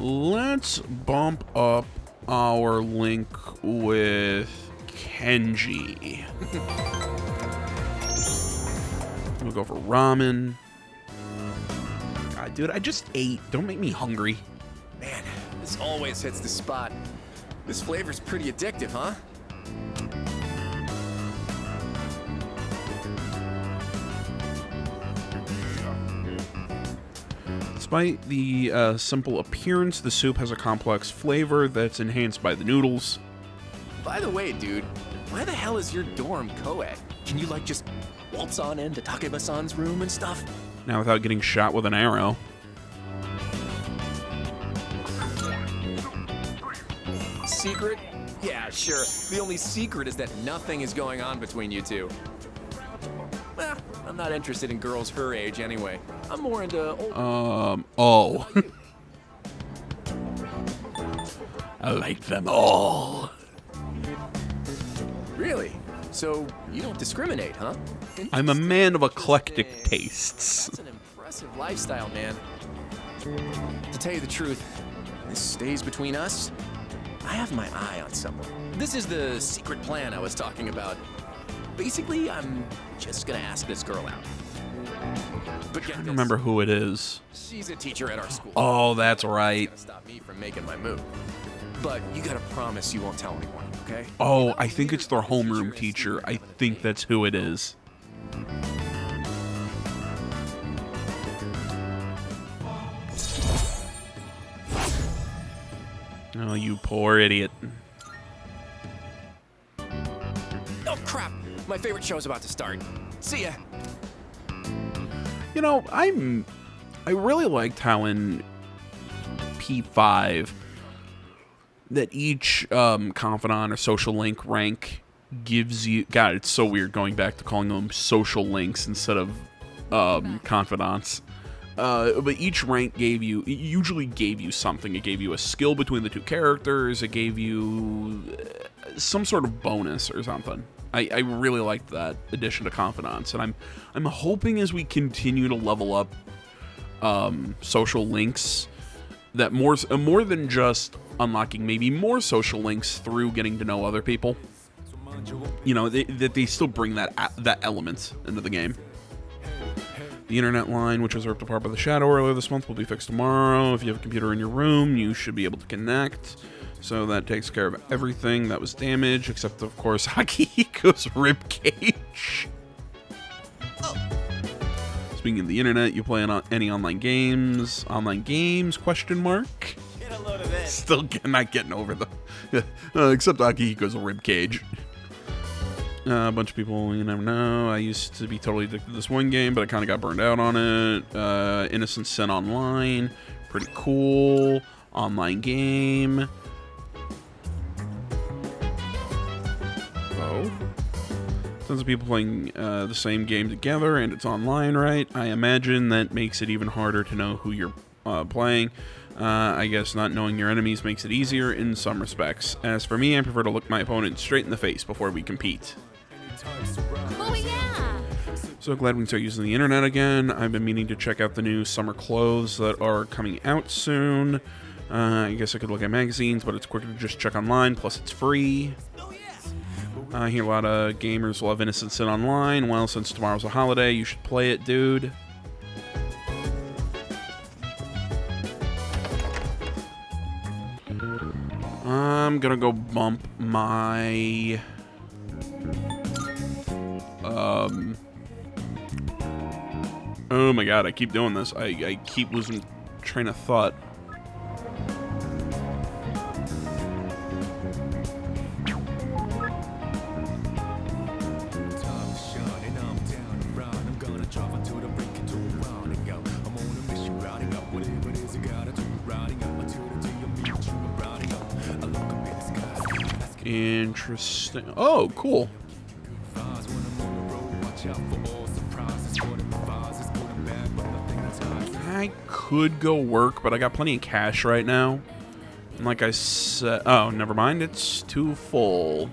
Let's bump up our link with Kenji. We'll go for ramen. God, dude, I just ate. Don't make me hungry. Man, this always hits the spot. This flavor's pretty addictive, huh? Despite the simple appearance, the soup has a complex flavor that's enhanced by the noodles. By the way, dude, why the hell is your dorm co-ed? Can you, like, just waltz on into Takeba-san's room and stuff? Now without getting shot with an arrow. Secret? Yeah, sure. The only secret is that nothing is going on between you two. Well, I'm not interested in girls her age anyway. I'm more into old... Oh. I like them all. Really? So you don't discriminate, huh? I'm a man of eclectic tastes. That's an impressive lifestyle, man. To tell you the truth, this stays between us. I have my eye on someone. This is the secret plan I was talking about. Basically, I'm just gonna ask this girl out. But I don't remember who it is. She's a teacher at our school. Oh, that's right. It's gonna stop me from making my move. But you gotta promise you won't tell anyone, okay? Oh, I think it's their homeroom teacher. I think that's who it is. Oh, you poor idiot. Oh, crap! My favorite show's about to start. See ya! You know, I really liked how in P5 that each confidant or social link rank gives you... God, it's so weird going back to calling them social links instead of confidants. But each rank usually gave you something. It gave you a skill between the two characters. It gave you some sort of bonus or something. I really liked that addition to confidants, and I'm hoping as we continue to level up social links that more than just unlocking maybe more social links through getting to know other people. You know, that they still bring that element into the game. The internet line, which was ripped apart by the Shadow earlier this month, will be fixed tomorrow. If you have a computer in your room, you should be able to connect. So that takes care of everything that was damaged, except, of course, Akihiko's ribcage. Speaking of the internet, you play on any online games? Online games, question mark? Get a load of this. Still not getting over the... except Akihiko's ribcage. A bunch of people, you never know. I used to be totally addicted to this one game, but I kind of got burned out on it. Innocent Sin Online. Pretty cool. Online game. Oh. Tons of people playing the same game together, and it's online, right? I imagine that makes it even harder to know who you're playing. I guess not knowing your enemies makes it easier in some respects. As for me, I prefer to look my opponent straight in the face before we compete. Oh, yeah! So glad we can start using the internet again. I've been meaning to check out the new summer clothes that are coming out soon. I guess I could look at magazines, but it's quicker to just check online, plus it's free. I hear a lot of gamers love Innocent Sin Online. Well, since tomorrow's a holiday, you should play it, dude. I'm gonna go bump my... Oh my god, I keep doing this. I keep losing train of thought. Interesting. Oh, cool. I could go work, but I got plenty of cash right now. And like I said... Oh, never mind. It's too full.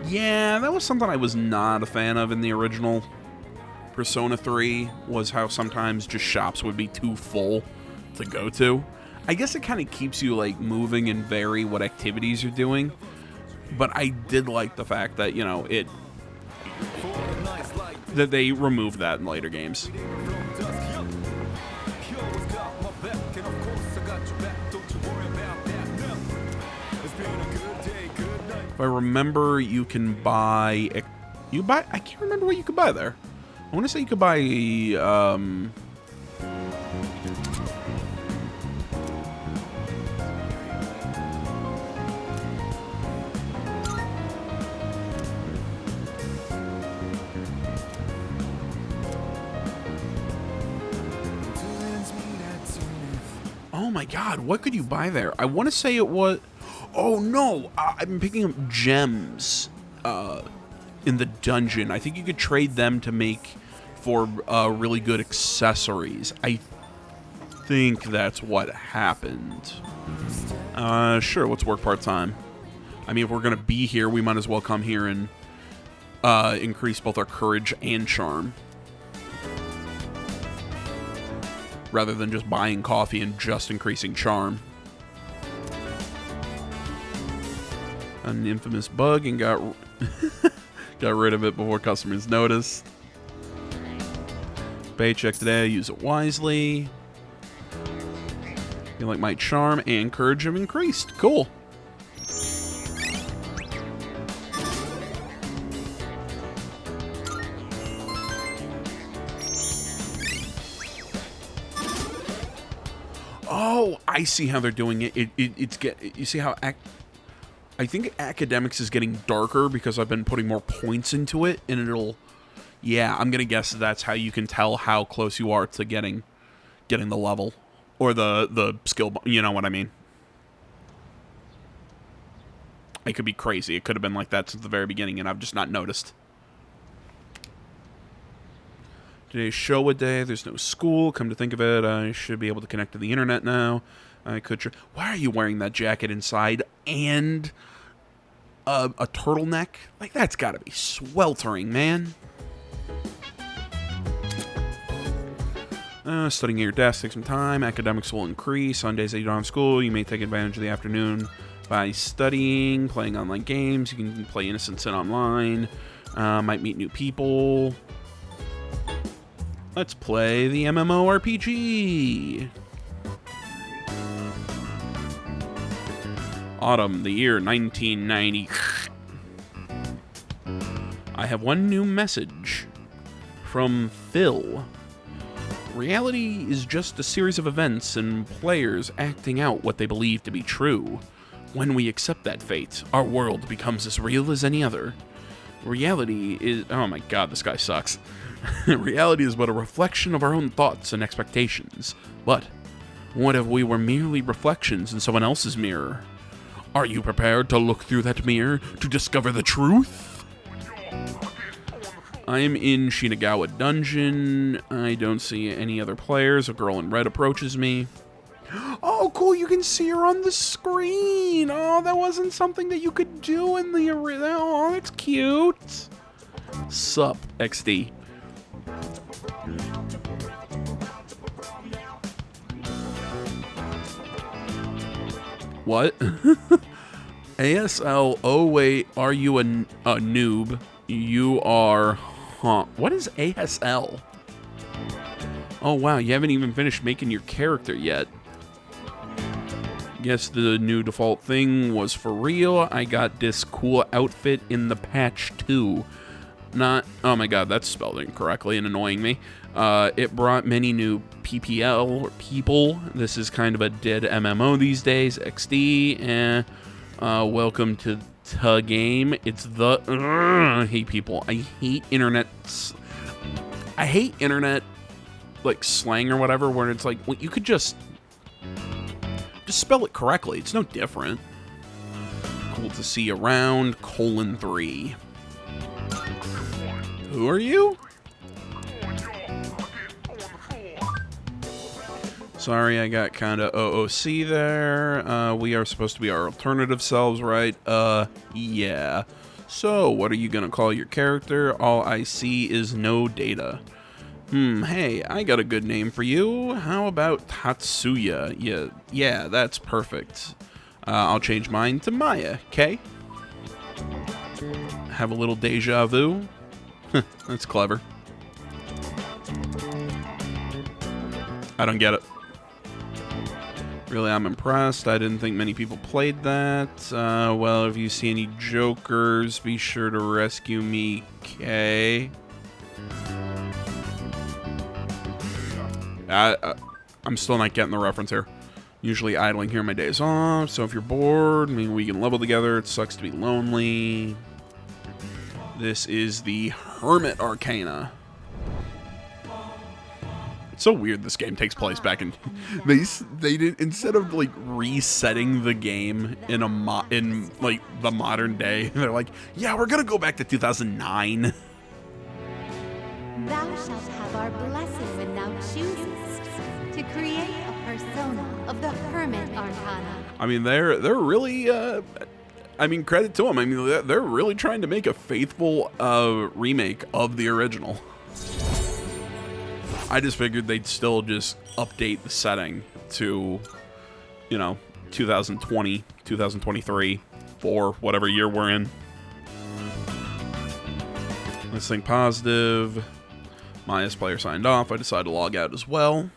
Yeah, that was something I was not a fan of in the original Persona 3, was how sometimes just shops would be too full to go to. I guess it kind of keeps you, like, moving and vary what activities you're doing. But I did like the fact that, you know, that they removed that in later games. If I remember, you can buy... I can't remember what you could buy there. I want to say you could buy... Oh my god, what could you buy there? I want to say it was... Oh no, I've been picking up gems in the dungeon. I think you could trade them to make for really good accessories. I think that's what happened. Sure, let's work part-time. I mean, if we're going to be here, we might as well come here and increase both our courage and charm. Rather than just buying coffee and just increasing charm. An infamous bug and got rid of it before customers noticed. Paycheck today, use it wisely. Feel like my charm and courage have increased. Cool. Oh, I see how they're doing it. You see how I think academics is getting darker because I've been putting more points into it, and it'll... Yeah, I'm gonna guess that's how you can tell how close you are to getting the level. Or the skill... You know what I mean? I could be crazy. It could have been like that since the very beginning, and I've just not noticed. Today's Showa day. There's no school. Come to think of it, I should be able to connect to the internet now. I could... Why are you wearing that jacket inside and... a turtleneck? Like, that's gotta be sweltering, man. Studying at your desk takes some time. Academics will increase. On days that you don't have school, you may take advantage of the afternoon by studying, playing online games. You can play Innocent Sin online. Might meet new people. Let's play the MMORPG. Autumn, the year 1990. I have one new message from Phil. Reality is just a series of events and players acting out what they believe to be true. When we accept that fate, our world becomes as real as any other. Reality is... Oh my god, this guy sucks. Reality is but a reflection of our own thoughts and expectations. But what if we were merely reflections in someone else's mirror? Are you prepared to look through that mirror to discover the truth? I am in Shinagawa Dungeon. I don't see any other players. A girl in red approaches me. Oh, cool, you can see her on the screen. Oh, that wasn't something that you could do in the original. Oh, that's cute. Sup, XD. What? ASL, oh wait, are you a noob? You are... Huh. What is ASL? Oh wow, you haven't even finished making your character yet. Guess the new default thing was for real. I got this cool outfit in the patch too. Not... Oh my god, that's spelled incorrectly and annoying me. It brought many new PPL, or people. This is kind of a dead MMO these days. XD, welcome to the game. It's the... I hate people. I hate internet... I hate internet, like, slang or whatever, where it's like, well, you could just spell it correctly. It's no different. cool to see around, :3. Who are you? Sorry, I got kind of OOC there. We are supposed to be our alternative selves, right? Yeah. So, what are you gonna call your character? All I see is no data. Hey, I got a good name for you. How about Tatsuya? Yeah, that's perfect. I'll change mine to Maya, okay? Have a little deja vu? That's clever. I don't get it. Really, I'm impressed. I didn't think many people played that. Well, if you see any jokers, be sure to rescue me, okay? I'm still not getting the reference here. Usually idling here on my days off, so if you're bored, I mean, we can level together. It sucks to be lonely. This is the Hermit Arcana. It's so weird this game takes place back in... They did, instead of, like, resetting the game in like, the modern day, they're like, yeah, we're gonna go back to 2009. Thou shalt have our blessing when thou choosest to create a persona of the Hermit Arcana. I mean, they're really, I mean, credit to them. I mean, they're really trying to make a faithful remake of the original. I just figured they'd still just update the setting to, you know, 2020, 2023, 4, whatever year we're in. Let's think positive. Maya's player signed off. I decided to log out as well.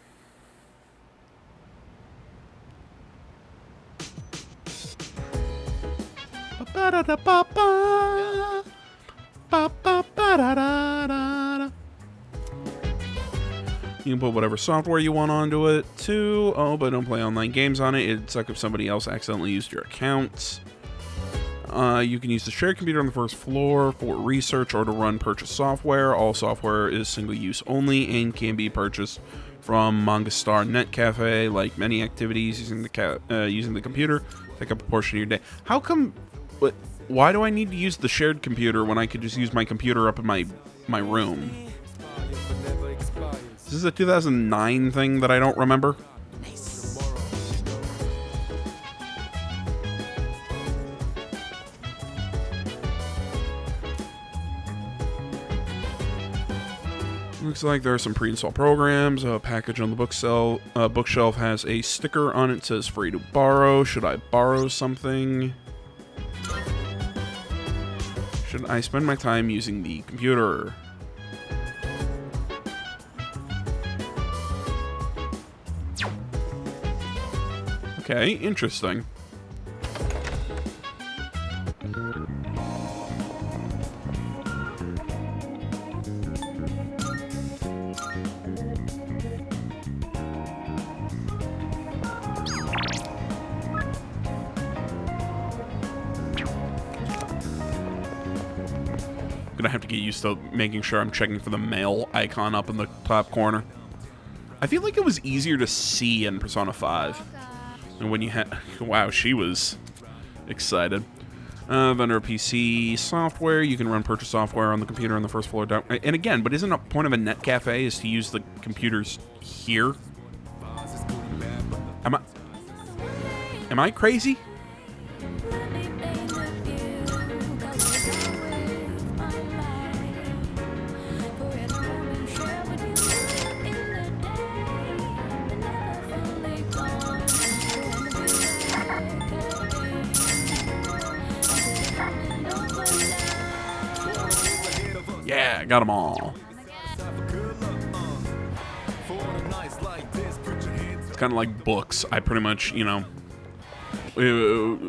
You can put whatever software you want onto it, too. Oh, but don't play online games on it. It'd suck if somebody else accidentally used your accounts. You can use the shared computer on the first floor for research or to run purchase software. All software is single-use only and can be purchased from Mangastar Net Cafe. Like many activities, using the computer, take up a portion of your day. How come... Why do I need to use the shared computer when I could just use my computer up in my room? Is this a 2009 thing that I don't remember? Looks like there are some pre-installed programs. A package on the bookshelf has a sticker on it that says free to borrow. Should I borrow something? Should I spend my time using the computer? Okay, interesting. Gonna have to get used to making sure I'm checking for the mail icon up in the top corner. I feel like it was easier to see in Persona 5. And when you had... Wow, she was excited. Vendor PC software. You can run purchase software on the computer on the first floor. And again, but isn't a point of a net cafe is to use the computers here? Am I crazy? Yeah, got them all. It's kind of like books. I pretty much, you know,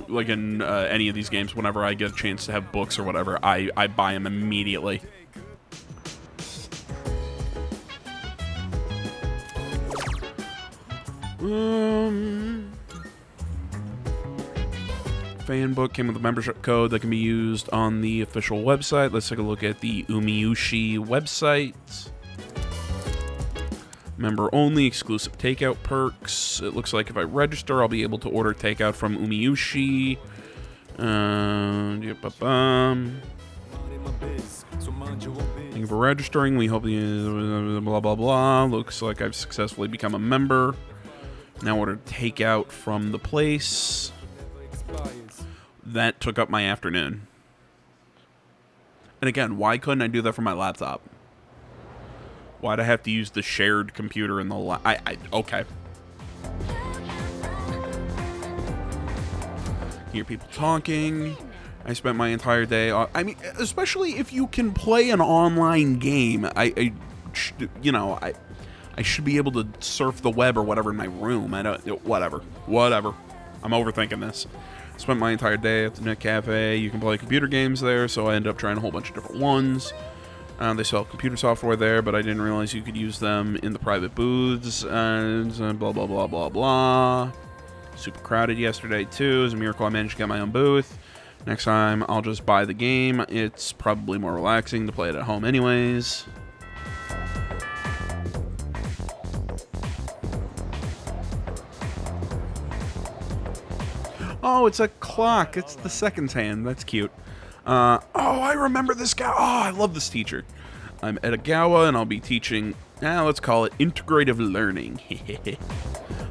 like in any of these games, whenever I get a chance to have books or whatever, I buy them immediately. Fanbook came with a membership code that can be used on the official website. Let's take a look at the Umiushi website. Member only, exclusive takeout perks. It looks like if I register, I'll be able to order takeout from Umiushi. Thank you for registering. We hope you blah blah blah. Looks like I've successfully become a member. Now order takeout from the place. That took up my afternoon. And again, why couldn't I do that from my laptop? Why'd I have to use the shared computer in the okay. Hear people talking. I spent my entire day I mean, especially if you can play an online game. I should be able to surf the web or whatever in my room. Whatever. I'm overthinking this. Spent my entire day at the Net Cafe. You can play computer games there, so I ended up trying a whole bunch of different ones. They sell computer software there, but I didn't realize you could use them in the private booths, and blah, blah, blah, blah, blah. Super crowded yesterday, too. It was a miracle I managed to get my own booth. Next time, I'll just buy the game. It's probably more relaxing to play it at home anyways. Oh, it's a clock. It's the second hand. That's cute. Oh, I remember this guy. Oh, I love this teacher. I'm Edogawa, and I'll be teaching, let's call it integrative learning.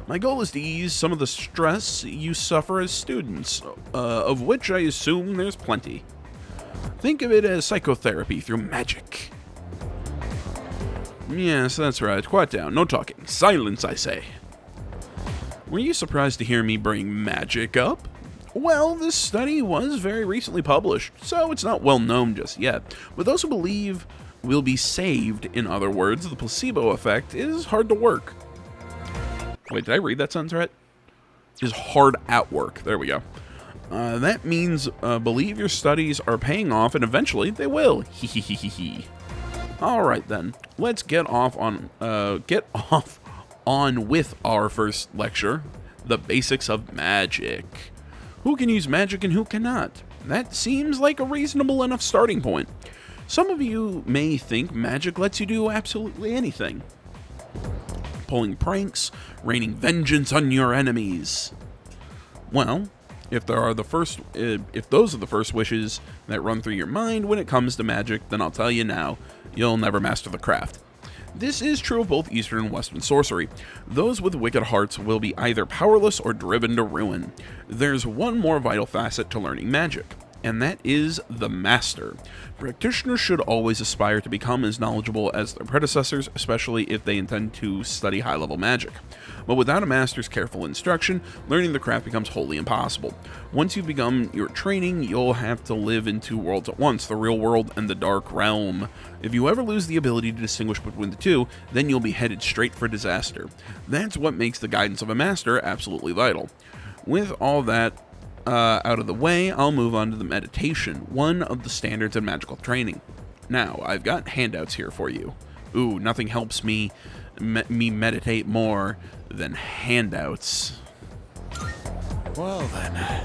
My goal is to ease some of the stress you suffer as students, of which I assume there's plenty. Think of it as psychotherapy through magic. Yes, that's right. Quiet down. No talking. Silence, I say. Were you surprised to hear me bring magic up? Well, this study was very recently published, so it's not well known just yet. But those who believe will be saved, in other words, the placebo effect, is hard to work. Wait, did I read that sentence right? Is hard at work. There we go. That means believe your studies are paying off, and eventually they will. Hee. All right then, let's get off on with our first lecture, the basics of magic. Who can use magic and who cannot? That seems like a reasonable enough starting point. Some of you may think magic lets you do absolutely anything. Pulling pranks, raining vengeance on your enemies. Well, if those are the first wishes that run through your mind when it comes to magic, then I'll tell you now, you'll never master the craft. This is true of both Eastern and Western sorcery. Those with wicked hearts will be either powerless or driven to ruin. There's one more vital facet to learning magic, and that is the master. Practitioners should always aspire to become as knowledgeable as their predecessors, especially if they intend to study high-level magic. But without a master's careful instruction, learning the craft becomes wholly impossible. Once you've begun your training, you'll have to live in two worlds at once, the real world and the dark realm. If you ever lose the ability to distinguish between the two, then you'll be headed straight for disaster. That's what makes the guidance of a master absolutely vital. With all that out of the way, I'll move on to the meditation, one of the standards in magical training. Now, I've got handouts here for you. Ooh, nothing helps me meditate more than handouts. Well then.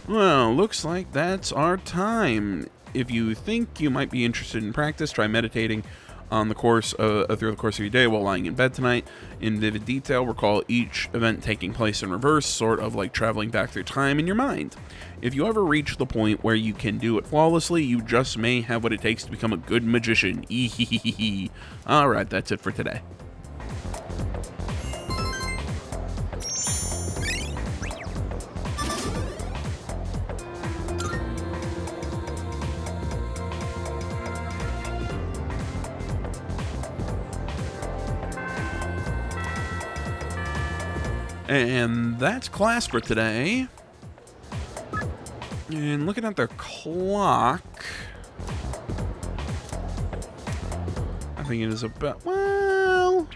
Well, looks like that's our time. If you think you might be interested in practice, try meditating on the course through the course of your day while lying in bed tonight. In vivid detail, recall each event taking place in reverse, sort of like traveling back through time in your mind. If you ever reach the point where you can do it flawlessly, you just may have what it takes to become a good magician. Alright, that's it for today. And that's class for today. And looking at their clock, I think it is about, well,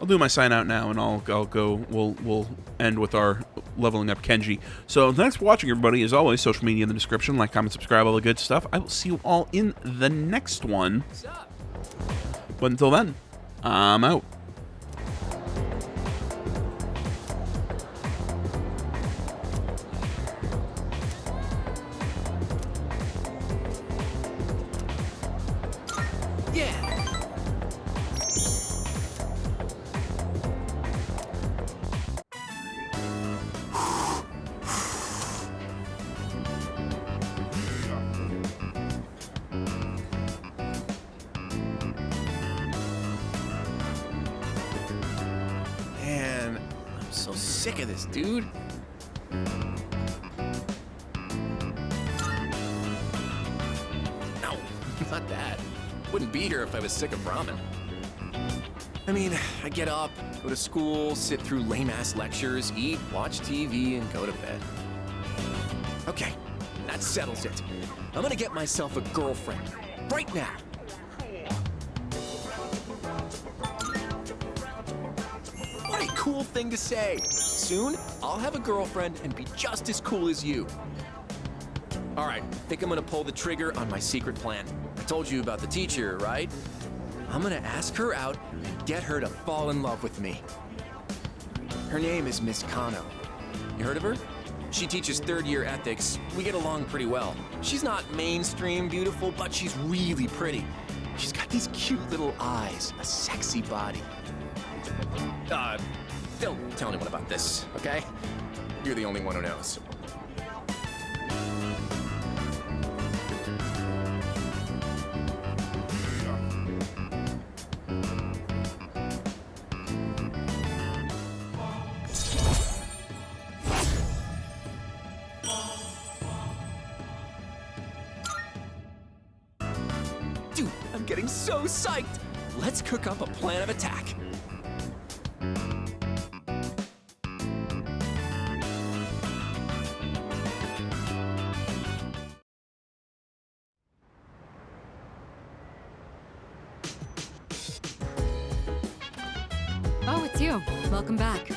I'll do my sign out now and I'll go, we'll end with our leveling up Kenji. So thanks for watching, everybody. As always, social media in the description, like, comment, subscribe, all the good stuff. I will see you all in the next one. But until then, I'm out. so sick of this, dude. No, not that. Wouldn't be here if I was sick of ramen. I mean, I get up, go to school, sit through lame-ass lectures, eat, watch TV, and go to bed. Okay, that settles it. I'm gonna get myself a girlfriend. Right now. What a cool thing to say. Soon, I'll have a girlfriend and be just as cool as you. All right, think I'm gonna pull the trigger on my secret plan. I told you about the teacher, right? I'm gonna ask her out and get her to fall in love with me. Her name is Miss Kano. You heard of her? She teaches third-year ethics. We get along pretty well. She's not mainstream beautiful, but she's really pretty. She's got these cute little eyes, a sexy body. Don't tell anyone about this, okay? You're the only one who knows. Dude, I'm getting so psyched! Let's cook up a plan of attack. Oh, it's you. Welcome back.